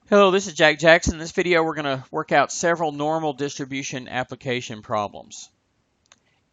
Hello, this is Jack Jackson. In this video, we're going to work out several normal distribution application problems.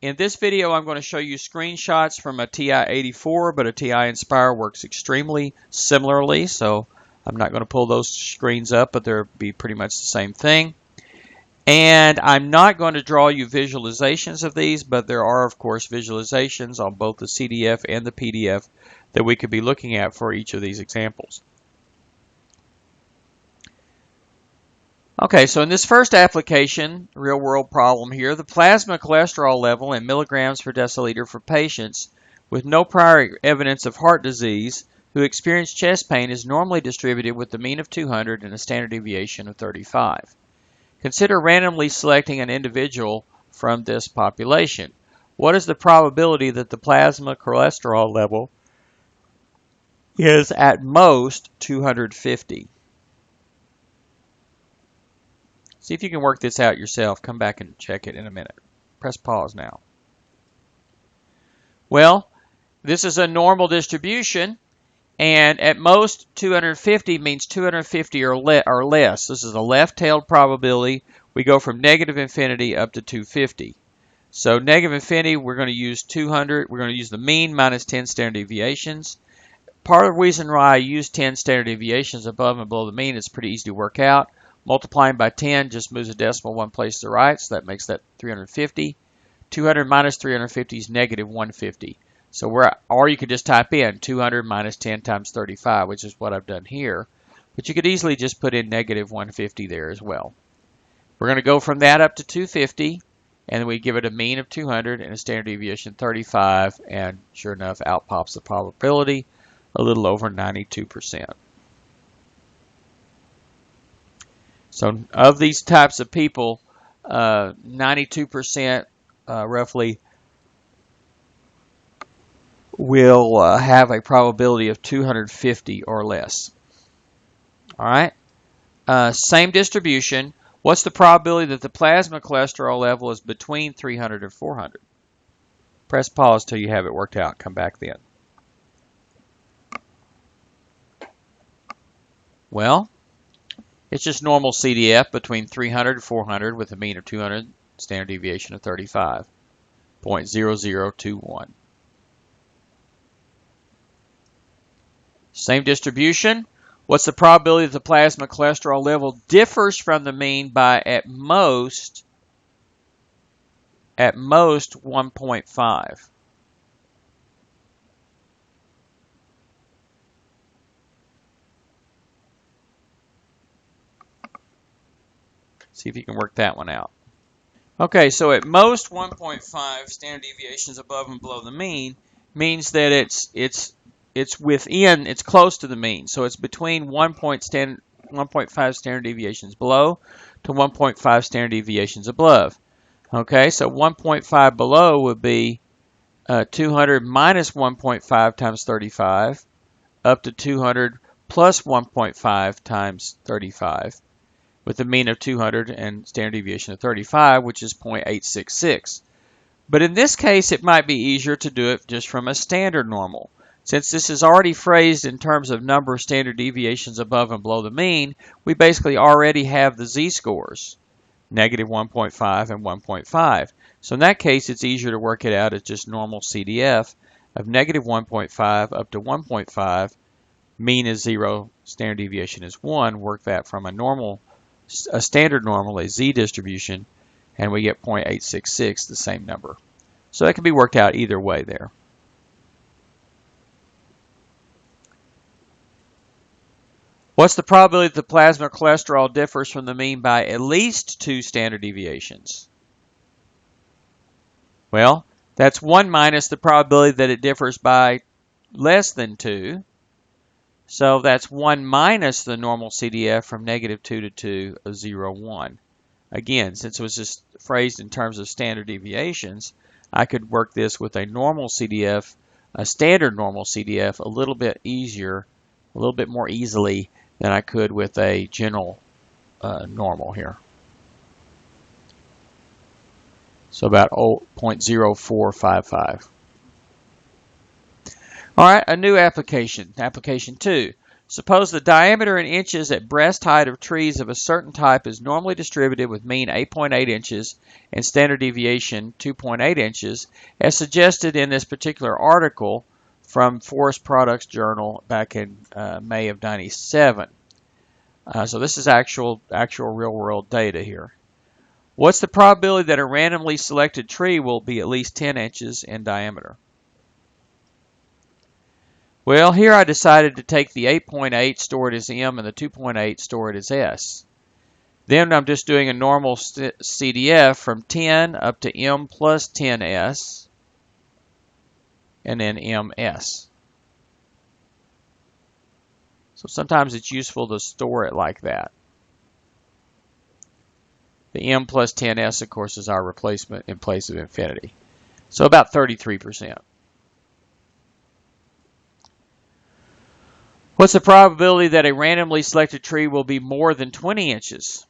In this video, I'm going to show you screenshots from a TI-84, but a TI Nspire works extremely similarly, so I'm not going to pull those screens up, but they'll be pretty much the same thing. And I'm not going to draw you visualizations of these, but there are, of course, visualizations on both the CDF and the PDF that we could be looking at for each of these examples. Okay, so in this first application, real-world problem here, the plasma cholesterol level in milligrams per deciliter for patients with no prior evidence of heart disease who experience chest pain is normally distributed with a mean of 200 and a standard deviation of 35. Consider randomly selecting an individual from this population. What is the probability that the plasma cholesterol level is at most 250? See if you can work this out yourself. Come back and check it in a minute. Press pause now. Well, this is a normal distribution, and at most 250 means 250 or less. This is a left-tailed probability. We go from negative infinity up to 250. So negative infinity, we're going to use 200. We're going to use the mean minus 10 standard deviations. Part of the reason why I use 10 standard deviations above and below the mean is pretty easy to work out. Multiplying by 10 just moves a decimal one place to the right, so that makes that 350. 200 minus 350 is negative 150. So or you could just type in 200 minus 10 times 35, which is what I've done here. But you could easily just put in negative 150 there as well. We're going to go from that up to 250, and then we give it a mean of 200 and a standard deviation 35, and sure enough, out pops the probability, a little over 92%. So of these types of people, 92% roughly will have a probability of 250 or less. All right. Same distribution. What's the probability that the plasma cholesterol level is between 300 and 400? Press pause till you have it worked out. Come back then. Well, it's just normal CDF between 300 and 400 with a mean of 200, standard deviation of 35, 0.0021. Same distribution. What's the probability that the plasma cholesterol level differs from the mean by at most 1.5? See if you can work that one out. Okay, so at most 1.5 standard deviations above and below the mean means that it's close to the mean. So it's between 1.5 standard deviations below to 1.5 standard deviations above. Okay, so 1.5 below would be 200 minus 1.5 times 35 up to 200 plus 1.5 times 35. With a mean of 200 and standard deviation of 35, which is 0.866. But in this case, it might be easier to do it just from a standard normal. Since this is already phrased in terms of number of standard deviations above and below the mean, we basically already have the z-scores, negative 1.5 and 1.5. So in that case, it's easier to work it out as just normal CDF of negative 1.5 up to 1.5. Mean is 0, standard deviation is 1. Work that from a standard normal, a z distribution, and we get 0.866, the same number. So that can be worked out either way there. What's the probability that the plasma cholesterol differs from the mean by at least 2 standard deviations? Well, that's 1 minus the probability that it differs by less than 2. So that's 1 minus the normal CDF from negative 2 to 2 of 0, 1. Again, since it was just phrased in terms of standard deviations, I could work this with a normal CDF, a standard normal CDF, a little bit easier, a little bit more easily than I could with a general normal here. So about 0.0455. All right, a new application, application 2. Suppose the diameter in inches at breast height of trees of a certain type is normally distributed with mean 8.8 inches and standard deviation 2.8 inches, as suggested in this particular article from Forest Products Journal back in May of '97. So this is actual real-world data here. What's the probability that a randomly selected tree will be at least 10 inches in diameter? Well, here I decided to take the 8.8, store it as M, and the 2.8, store it as S. Then I'm just doing a normal CDF from 10 up to M plus 10S, and then MS. So sometimes it's useful to store it like that. The M plus 10S, of course, is our replacement in place of infinity. So about 33%. What's the probability that a randomly selected tree will be more than 20 inches?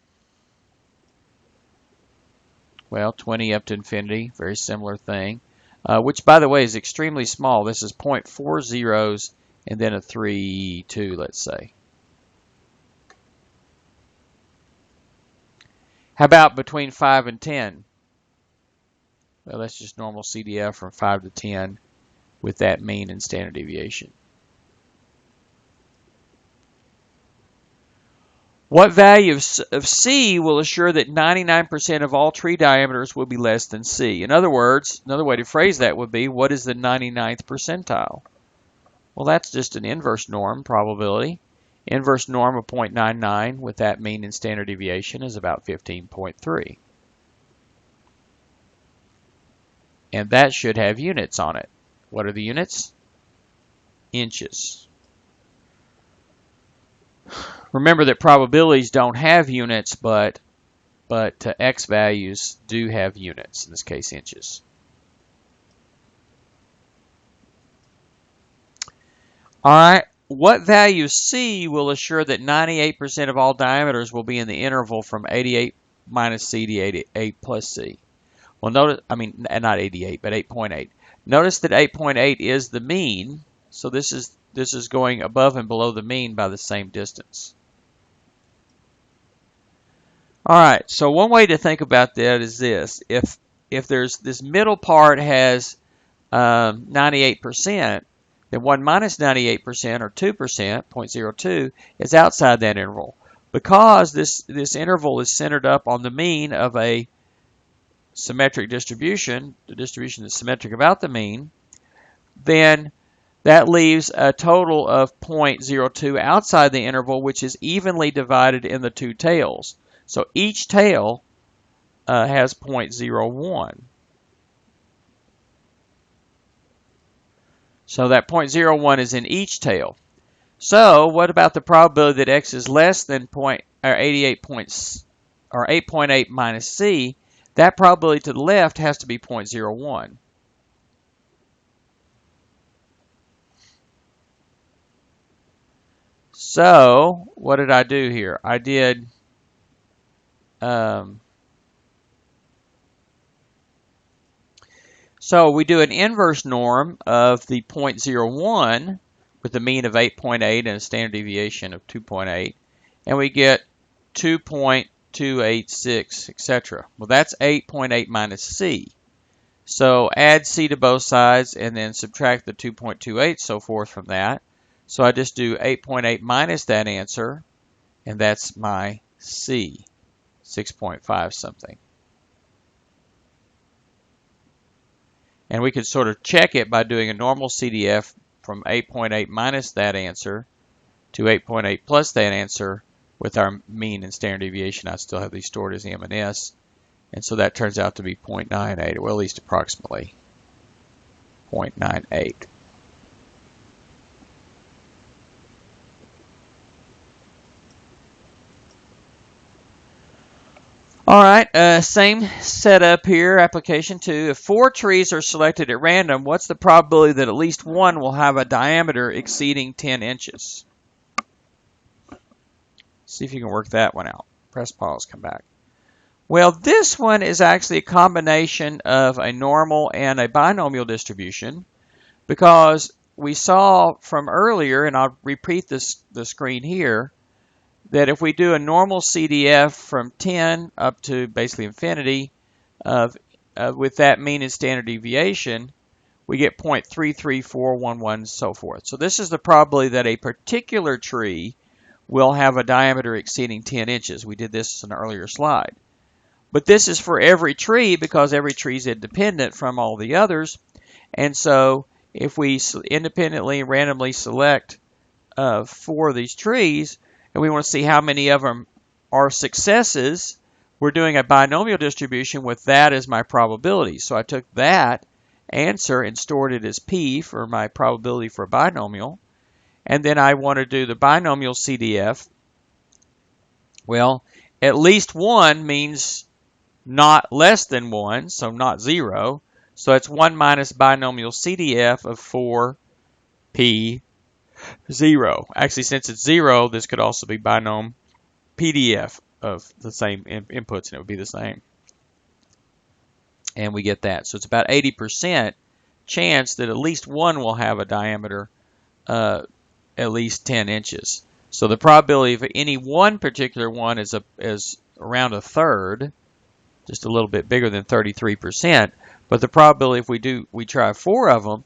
Well, 20 up to infinity, very similar thing, which, by the way, is extremely small. This is 0.4 zeros and then a 3, 2, let's say. How about between 5 and 10? Well, that's just normal CDF from 5 to 10 with that mean and standard deviation. What value of C will assure that 99% of all tree diameters will be less than C? In other words, another way to phrase that would be, what is the 99th percentile? Well, that's just an inverse norm probability. Inverse norm of 0.99 with that mean and standard deviation is about 15.3. And that should have units on it. What are the units? Inches. Remember that probabilities don't have units, but X values do have units, in this case inches. All right, what value C will assure that 98% of all diameters will be in the interval from 88 minus C to 88 plus C? Well, notice, not 88, but 8.8. Notice that 8.8 is the mean, so this is going above and below the mean by the same distance. All right, so one way to think about that is this. If there's this middle part has 98%, then 1 minus 98%, or 2%, 0.02, is outside that interval. Because this interval is centered up on the mean of a symmetric distribution, the distribution that's symmetric about the mean, then that leaves a total of 0.02 outside the interval, which is evenly divided in the two tails. So each tail has 0.01. So that 0.01 is in each tail. So what about the probability that X is less than 8.8 minus C? That probability to the left has to be 0.01. So what did I do here? I did so we do an inverse norm of the 0.01 with a mean of 8.8 and a standard deviation of 2.8, and we get 2.286, etc. Well, that's 8.8 minus C. So add C to both sides and then subtract the 2.28, so forth from that. So I just do 8.8 minus that answer, and that's my C, 6.5 something. And we could sort of check it by doing a normal CDF from 8.8 minus that answer to 8.8 plus that answer with our mean and standard deviation. I still have these stored as M and S. And so that turns out to be 0.98, or at least approximately 0.98. All right, same setup here, application 2. If 4 trees are selected at random, what's the probability that at least one will have a diameter exceeding 10 inches? See if you can work that one out. Press pause, come back. Well, this one is actually a combination of a normal and a binomial distribution, because we saw from earlier, and I'll repeat the screen here, that if we do a normal CDF from 10 up to basically infinity with that mean and standard deviation, we get 0.33411 and so forth. So this is the probability that a particular tree will have a diameter exceeding 10 inches. We did this in an earlier slide. But this is for every tree because every tree is independent from all the others. And so if we independently and randomly select 4 of these trees, and we want to see how many of them are successes, we're doing a binomial distribution with that as my probability. So I took that answer and stored it as P for my probability for a binomial. And then I want to do the binomial CDF. Well, at least 1 means not less than 1, so not 0. So it's 1 minus binomial CDF of 4P 0. Actually, since it's 0, this could also be binom PDF of the same inputs, and it would be the same. And we get that. So it's about 80% chance that at least 1 will have a diameter at least 10 inches. So the probability of any one particular one is around a third, just a little bit bigger than 33%. But the probability if we try 4 of them,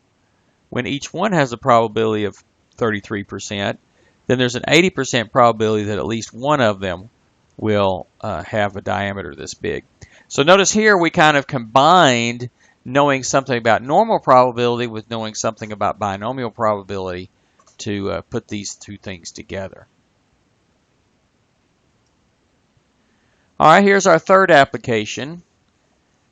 when each one has a probability of 33%, then there's an 80% probability that at least one of them will have a diameter this big. So notice here we kind of combined knowing something about normal probability with knowing something about binomial probability to put these two things together. All right, here's our third application.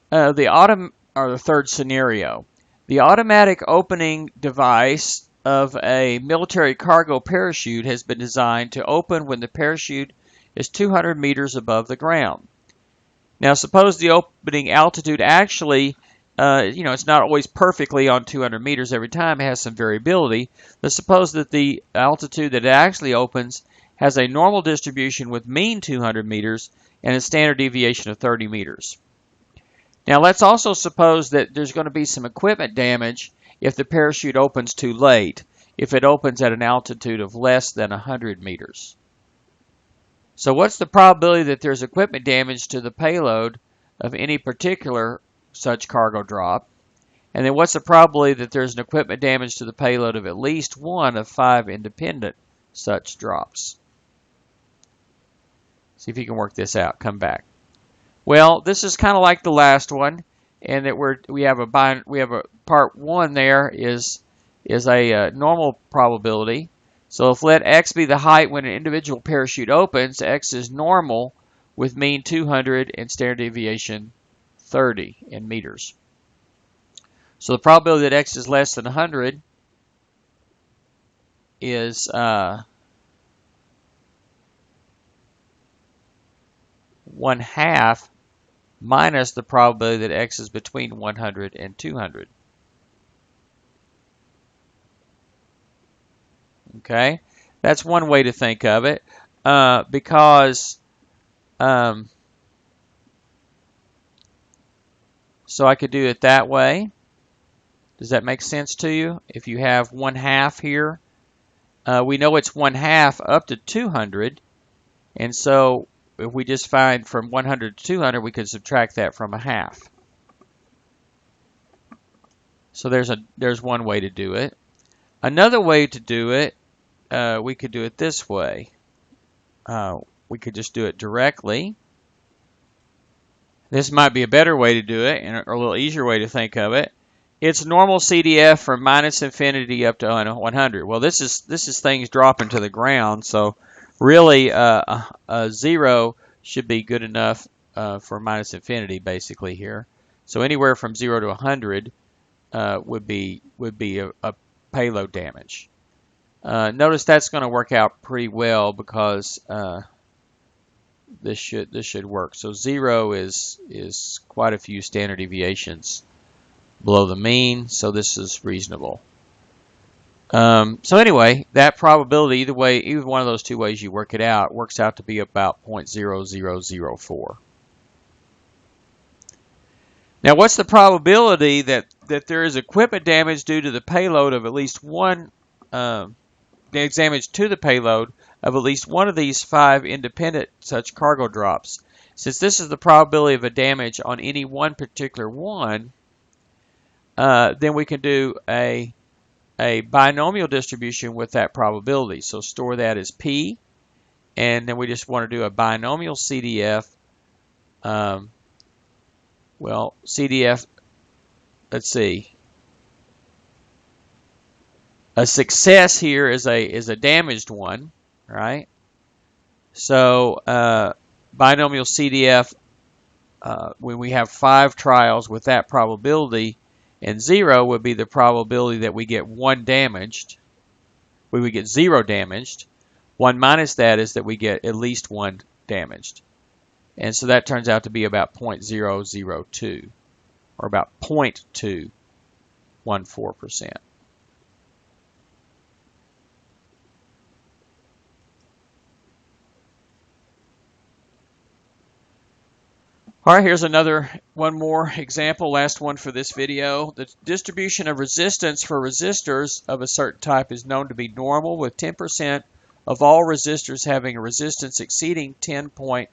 The third scenario. The automatic opening device of a military cargo parachute has been designed to open when the parachute is 200 meters above the ground. Now, suppose the opening altitude actually, it's not always perfectly on 200 meters every time. It has some variability. But suppose that the altitude that it actually opens has a normal distribution with mean 200 meters and a standard deviation of 30 meters. Now, let's also suppose that there's going to be some equipment damage if the parachute opens too late, if it opens at an altitude of less than 100 meters. So what's the probability that there's equipment damage to the payload of any particular such cargo drop? And then what's the probability that there's an equipment damage to the payload of at least one of 5 independent such drops? See if you can work this out. Come back. Well, this is kind of like the last one, and that we have a part 1 there is a normal probability. So if let x be the height when an individual parachute opens, x is normal with mean 200 and standard deviation 30 in meters. So the probability that x is less than 100 is 1/2 minus the probability that x is between 100 and 200. Okay, that's one way to think of it, because so I could do it that way. Does that make sense to you? If you have 1/2 here, we know it's 1/2 up to 200, and so if we just find from 100 to 200, we could subtract that from 1/2. So there's one way to do it. Another way to do it, we could do it this way. We could just do it directly. This might be a better way to do it, and a little easier way to think of it. It's normal CDF from minus infinity up to 100. Well, this is things dropping to the ground, so really a 0 should be good enough for minus infinity, basically here. So anywhere from 0 to 100 would be a payload damage. Notice that's going to work out pretty well because this should work. So 0 is quite a few standard deviations below the mean, so this is reasonable. So anyway, that probability, either one of those two ways you work it out, works out to be about 0.0004. Now, what's the probability that that there is equipment damage due to the payload of at least one damage to the payload of at least one of these 5 independent such cargo drops. Since this is the probability of a damage on any one particular one, then we can do a binomial distribution with that probability. So store that as P, and then we just want to do a binomial CDF. Well, CDF, let's see. A success here is a damaged one, right? So binomial CDF, when we have 5 trials with that probability, and 0 would be the probability that we get 1 damaged. We would get 0 damaged. 1 minus that is that we get at least 1 damaged. And so that turns out to be about 0.002, or about 0.214%. All right, here's one more example, last one for this video. The distribution of resistance for resistors of a certain type is known to be normal, with 10% of all resistors having a resistance exceeding 10.256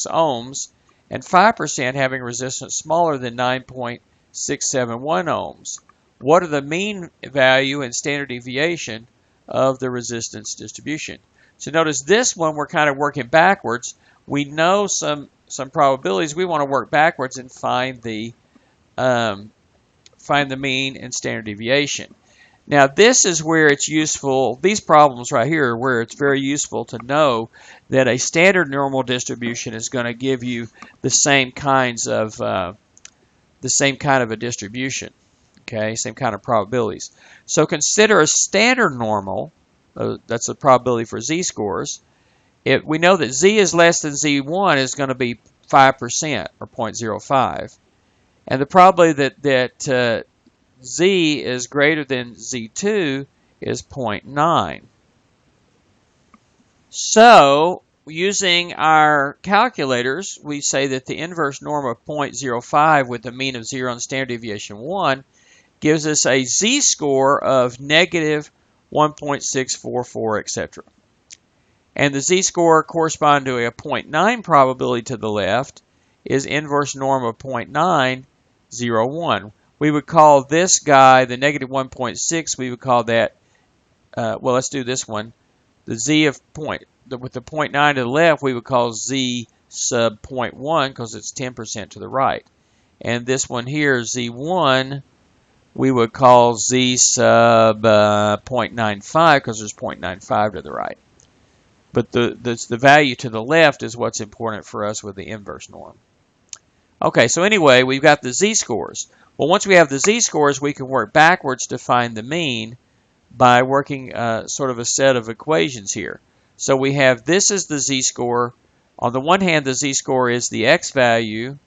ohms and 5% having a resistance smaller than 9.671 ohms. What are the mean value and standard deviation of the resistance distribution? So notice this one we're kind of working backwards. We know some probabilities. We want to work backwards and find the mean and standard deviation. Now this is where it's useful, these problems right here are where it's very useful to know that a standard normal distribution is going to give you the same kind of a distribution, okay, same kind of probabilities. So consider a standard normal, that's the probability for z-scores. We know that z is less than z1 is going to be 5% or 0.05. And the probability that z is greater than z2 is 0.9. So using our calculators, we say that the inverse norm of 0.05 with a mean of 0 and standard deviation 1 gives us a z-score of negative 1.644, etc. And the z-score corresponding to a 0.9 probability to the left is inverse norm of 0.901. We would call this guy, the negative 1.6, we would call that, well, let's do this one. The z of with the 0.9 to the left, we would call z sub 0.1 because it's 10% to the right. And this one here, z1, we would call z sub 0.95 because there's 0.95 to the right. But the value to the left is what's important for us with the inverse norm. Okay, so anyway, we've got the z-scores. Well, once we have the z-scores, we can work backwards to find the mean by working sort of a set of equations here. So we have this is the z-score. On the one hand, the z-score is the x value,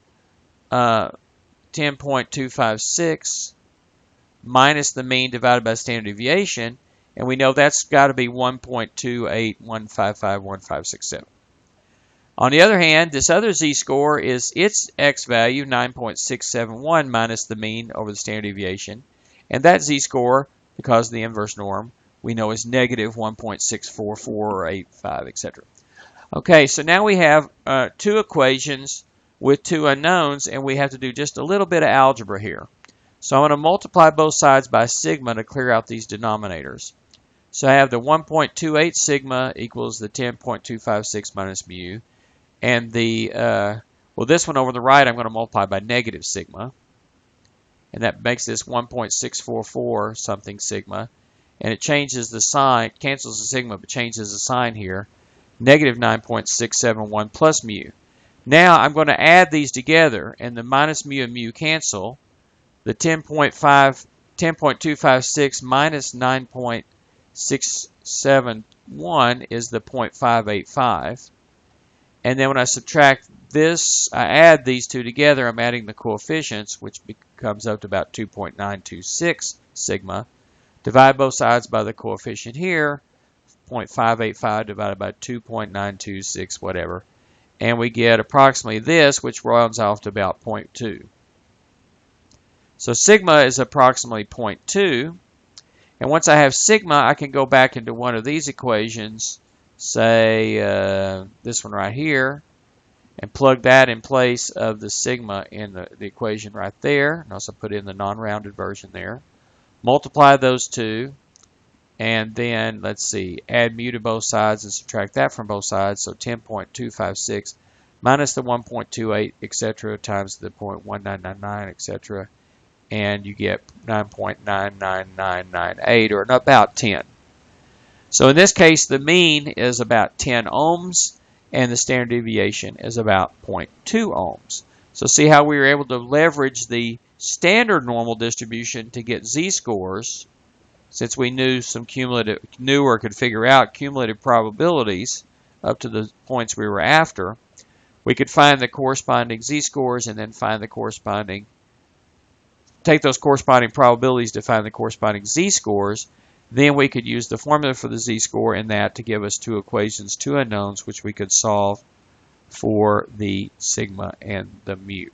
10.256, minus the mean divided by standard deviation. And we know that's got to be 1.28155157. On the other hand, this other z-score is its x value, 9.671, minus the mean over the standard deviation. And that z-score, because of the inverse norm, we know is negative 1.644 or 85, etc. Okay, so now we have 2 equations with 2 unknowns, and we have to do just a little bit of algebra here. So I'm going to multiply both sides by sigma to clear out these denominators. So I have the 1.28 sigma equals the 10.256 minus mu. And the, well, this one over the right, I'm going to multiply by negative sigma. And that makes this 1.644 something sigma. And it changes the sign, cancels the sigma, but changes the sign here. Negative 9.671 plus mu. Now I'm going to add these together, and the minus mu and mu cancel. The 10.256 minus 9.671 is the 0.585. And then when I subtract this, I add these two together, I'm adding the coefficients, which comes up to about 2.926 sigma. Divide both sides by the coefficient here, 0.585 divided by 2.926, whatever. And we get approximately this, which rounds off to about 0.2. So sigma is approximately 0.2. And once I have sigma, I can go back into one of these equations, say this one right here, and plug that in place of the sigma in the equation right there. And also put in the non-rounded version there. Multiply those two, and then let's see, add mu to both sides and subtract that from both sides. So 10.256 minus the 1.28, etc., times the 0.1999, etc., and you get 9.99998, or about 10. So in this case, the mean is about 10 ohms, and the standard deviation is about 0.2 ohms. So see how we were able to leverage the standard normal distribution to get z-scores, since we knew or could figure out cumulative probabilities up to the points we were after. We could find the corresponding z-scores and then take those corresponding probabilities to find the corresponding z-scores. Then we could use the formula for the z-score in that to give us two equations, two unknowns, which we could solve for the sigma and the mu.